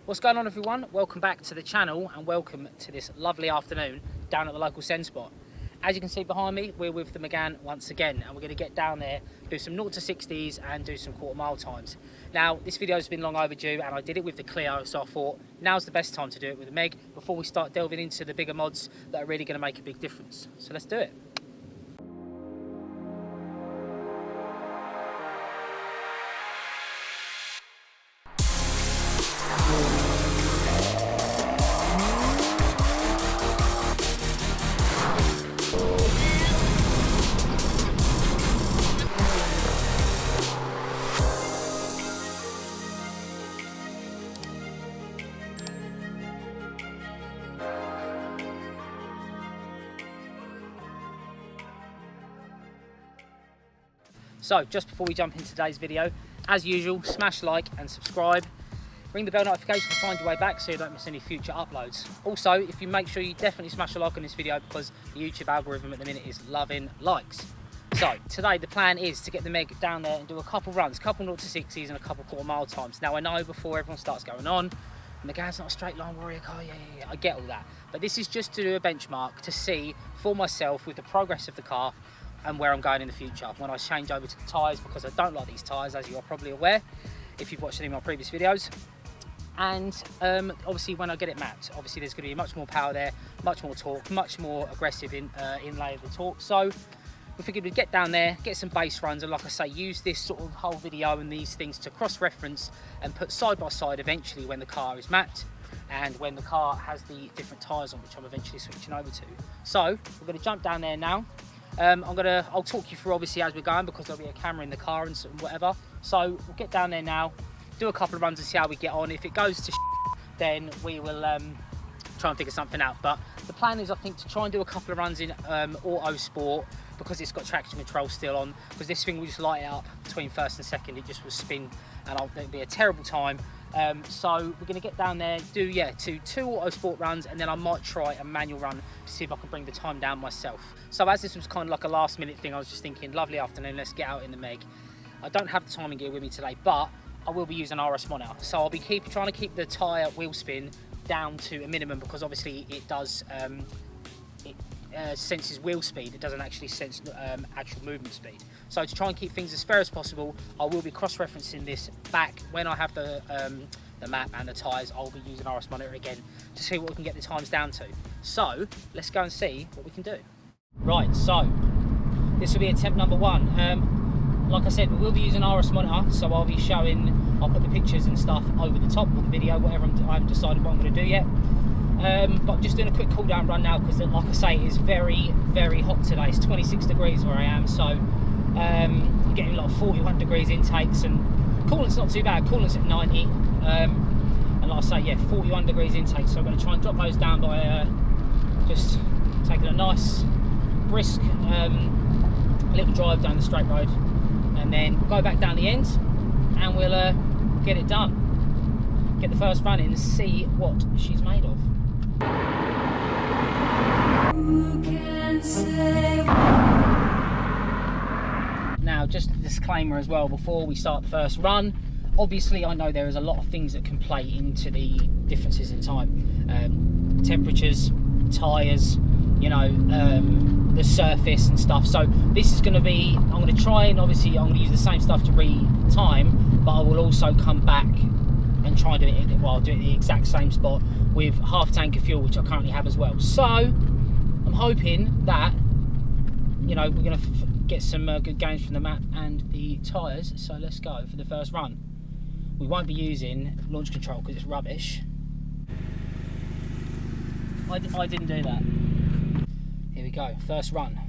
What's going on, everyone? Welcome back to the channel and welcome to this lovely afternoon down at the local Send spot. As you can see behind me, we're with the Megane once again, and we're going to get down there, do some 0 to 60s and do some quarter-mile times. Now, this video has been long overdue and I did it with the Clio, so I thought now's the best time to do it with the Meg before we start delving into the bigger mods that are really going to make a big difference. So let's do it. So, just before we jump into today's video, as usual, smash like and subscribe. Ring the bell notification to find your way back so you don't miss any future uploads. Also, if you make sure you definitely smash a like on this video because the YouTube algorithm at the minute is loving likes. So, today the plan is to get the Meg down there and do a couple runs, couple 0 to 60s and a couple quarter-mile times. Now, I know before everyone starts going on, Megane's not a straight line warrior car, yeah, I get all that. But this is just to do a benchmark to see for myself with the progress of the car and where I'm going in the future when I change over to the tyres, because I don't like these tyres, as you are probably aware if you've watched any of my previous videos. And obviously when I get it mapped, obviously there's going to be much more power there, much more torque, much more aggressive inlay of the torque. So we figured we'd get down there, get some base runs, and like I say, use this sort of whole video and these things to cross-reference and put side by side eventually when the car is mapped and when the car has the different tyres on, which I'm eventually switching over to. So we're going to jump down there now. I'll talk you through obviously as we're going, because there'll be a camera in the car and whatever. So we'll get down there now, do a couple of runs and see how we get on. If it goes to then we will try and figure something out. But the plan is, I think, to try and do a couple of runs in auto sport, because it's got traction control still on, because this thing will just light it up between first and second. It just will spin and it'll be a terrible time. So we're going to get down there, do two auto sport runs, and then I might try a manual run to see if I can bring the time down myself. So as this was kind of like a last minute thing, I was just thinking, lovely afternoon, let's get out in the Meg. I don't have the timing gear with me today, but I will be using RS monitor, so I'll be trying to keep the tyre wheel spin down to a minimum, because obviously it does senses wheel speed, it doesn't actually sense actual movement speed. So to try and keep things as fair as possible, I will be cross-referencing this back when I have the map and the tyres. I'll be using RS monitor again to see what we can get the times down to. So let's go and see what we can do. Right, so this will be attempt number 1. Like I said, we will be using RS monitor, so I'll be showing, I'll put the pictures and stuff over the top of the video, whatever. I haven't decided what I'm going to do yet. But I'm just doing a quick cool down run now, because like I say, it is very, very hot today. It's 26 degrees where I am, so you're getting like 41 degrees intakes, and coolant's not too bad. Coolant's at 90, and like I say, yeah, 41 degrees intake. So I'm going to try and drop those down by just taking a nice brisk little drive down the straight road, and then go back down the end, and we'll get it done. Get the first run in and see what she's made of. Now, just a disclaimer as well before we start the first run. Obviously, I know there is a lot of things that can play into the differences in time. Temperatures, tyres, you know, the surface and stuff. So this is going to be, I'm going to try and obviously I'm going to use the same stuff to re-time, but I will also come back and try and do it, well, I'll do it at the exact same spot with half a tank of fuel, which I currently have as well. So I'm hoping that, you know, we're going to get some good gains from the map and the tyres. So let's go for the first run. We won't be using launch control because it's rubbish. I didn't do that. Here we go, first run.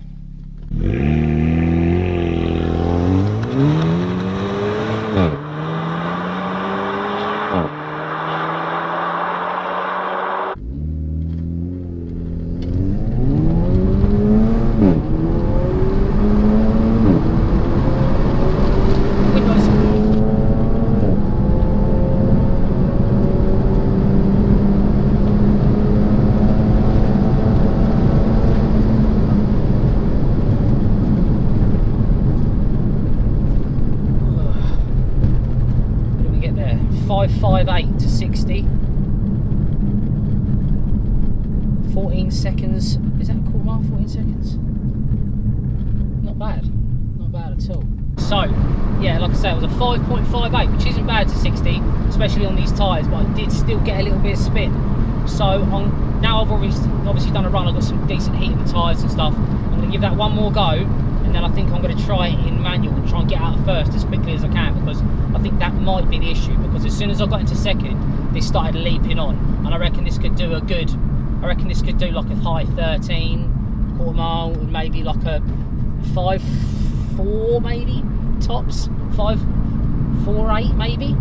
seconds. Is that a quarter mile, 14 seconds? Not bad. Not bad at all. So, yeah, like I say, it was a 5.58, which isn't bad to 60, especially on these tyres, but I did still get a little bit of spin. So, now I've obviously done a run, I've got some decent heat in the tyres and stuff. I'm going to give that one more go, and then I think I'm going to try it in manual and try and get out of first as quickly as I can, because I think that might be the issue, because as soon as I got into second, this started leaping on, and I reckon this could do like a high 13, quarter mile, and maybe like a 5.4 maybe, tops, 5.48 maybe,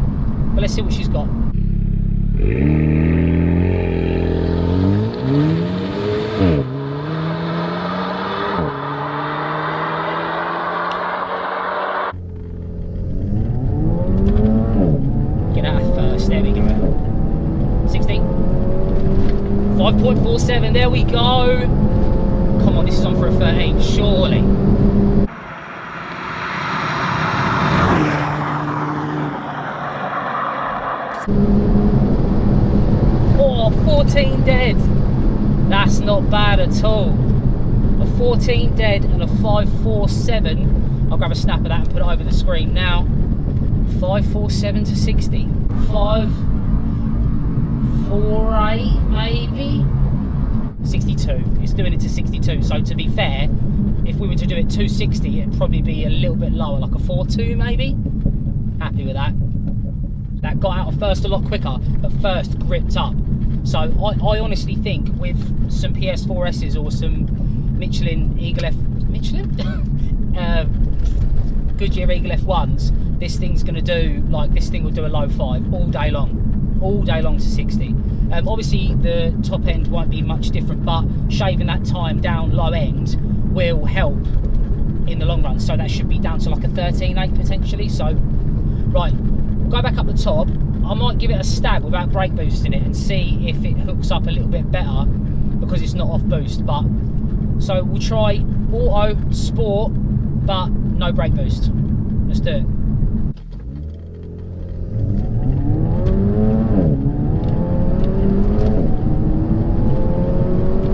but let's see what she's got. Get out of first, there we go. 60. 5.47, there we go. Come on, this is on for a 13, surely. Oh, 14 dead. That's not bad at all. A 14 dead and a 5.47. I'll grab a snap of that and put it over the screen now. 5.47 to 60. 5.48 maybe. 62. It's doing it to 62. So to be fair, if we were to do it 260, it'd probably be a little bit lower, like a 4.2 maybe. Happy with that. That got out of first a lot quicker, but first gripped up. So I honestly think with some PS4S's or some Goodyear Eagle F1s, this thing's going to do, like, this thing will do a low 5 all day long to 60. Obviously the top end won't be much different, but shaving that time down low end will help in the long run. So that should be down to like a 13.8 potentially. So right, go back up the top. I might give it a stab without brake boosting it and see if it hooks up a little bit better, because it's not off boost. But so we'll try auto, sport, but no brake boost. Let's do it.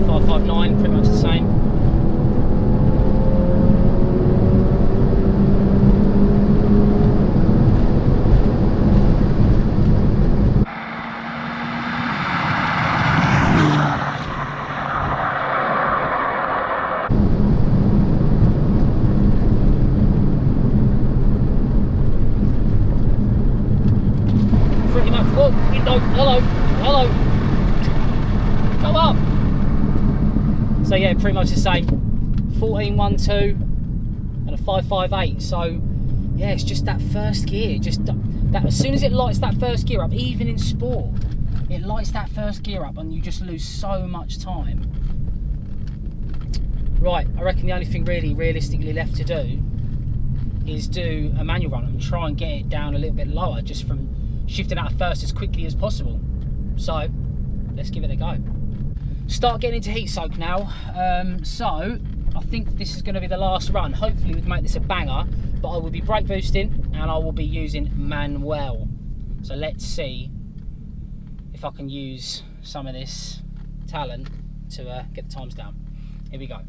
559, pretty much the same. Pretty much. Oh, hello. Come up. So yeah, pretty much the same. 14.12 and a 5.58. So yeah, it's just that first gear. Just that as soon as it lights that first gear up, even in sport, it lights that first gear up, and you just lose so much time. Right, I reckon the only thing really realistically left to do is do a manual run and try and get it down a little bit lower, just from shifting out of first as quickly as possible. So let's give it a go. Start getting into heat soak now. So I think this is going to be the last run. Hopefully we can make this a banger, but I will be brake boosting and I will be using manual. So let's see if I can use some of this talent to get the times down. Here we go.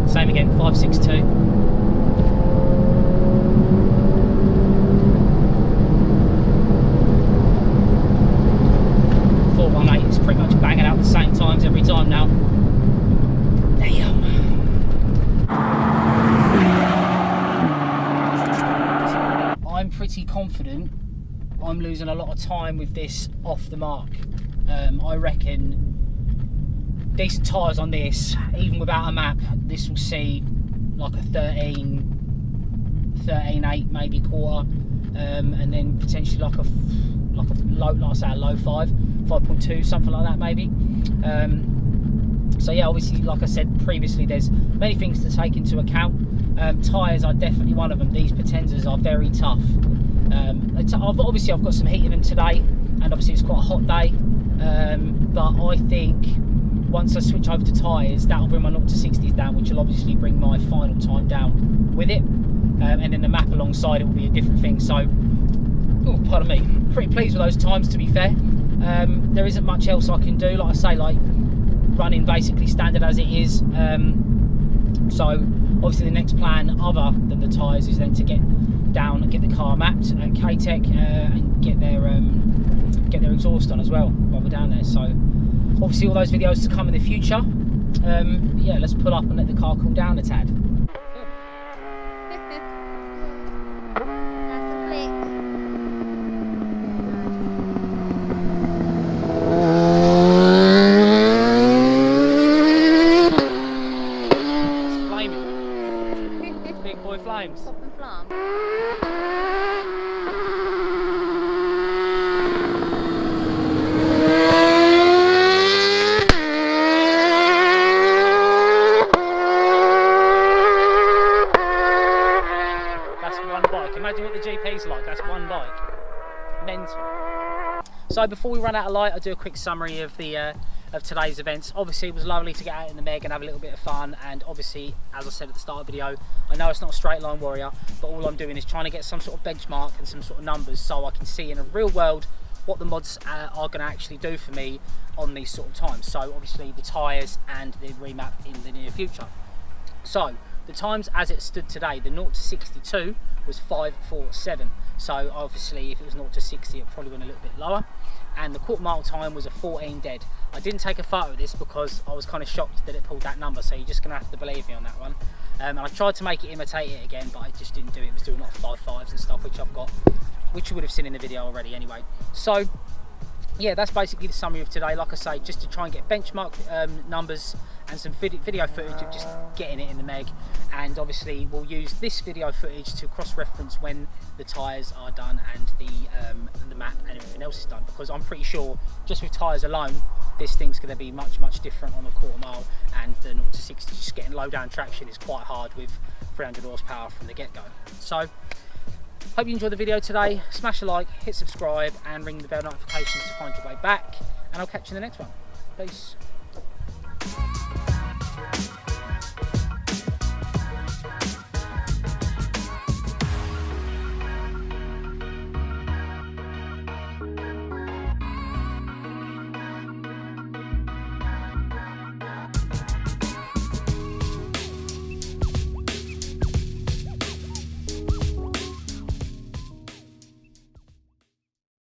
Same again, 562. It's pretty much banging out the same times every time now. Damn. I'm pretty confident I'm losing a lot of time with this off the mark. I reckon decent tyres on this, even without a map, this will see like a 13.8 maybe quarter, and then potentially like a low, like I say, a low 5.2, something like that maybe. So yeah, obviously, like I said previously, there's many things to take into account. Tyres are definitely one of them. These Potenzas are very tough. I've got some heat in them today. and obviously it's quite a hot day, but I think once I switch over to tyres, that'll bring my 0 to 60s down, which will obviously bring my final time down with it, and then the map alongside it will be a different thing. So, oh, pardon me, pretty pleased with those times, to be fair. There isn't much else I can do, like I say, like running basically standard as it is. So obviously the next plan other than the tyres is then to get down and get the car mapped at K-Tech, and get their exhaust on as well while we're down there. So obviously all those videos to come in the future. Yeah, let's pull up and let the car cool down a tad. Big boy flames. Pop and flam. That's one bike. Imagine what the GP's like. That's one bike. Mental. So before we run out of light, I'll do a quick summary of the of today's events. Obviously it was lovely to get out in the Meg and have a little bit of fun, and obviously, as I said at the start of the video, I know it's not a straight line warrior, but all I'm doing is trying to get some sort of benchmark and some sort of numbers so I can see in a real world what the mods are going to actually do for me on these sort of times. So obviously the tyres and the remap in the near future. So the times as it stood today, the 0 to 62 was 5:47. So obviously if it was 0 to 60 it probably went a little bit lower, and the quarter mile time was a 14 dead. I didn't take a photo of this because I was kind of shocked that it pulled that number, so you're just going to have to believe me on that one. And I tried to make it imitate it again, but I just didn't do it. It was doing like 5.5s and stuff, which I've got, which you would have seen in the video already anyway. So yeah, that's basically the summary of today. Like I say, just to try and get benchmark numbers and some video footage of just getting it in the Meg, and obviously we'll use this video footage to cross-reference when the tyres are done and the map and everything else is done, because I'm pretty sure just with tyres alone this thing's going to be much different on the quarter mile, and the 0 to 60 just getting low down traction is quite hard with 300 horsepower from the get-go. So hope you enjoyed the video today. Smash a like, hit subscribe and ring the bell notifications to find your way back, and I'll catch you in the next one. Peace.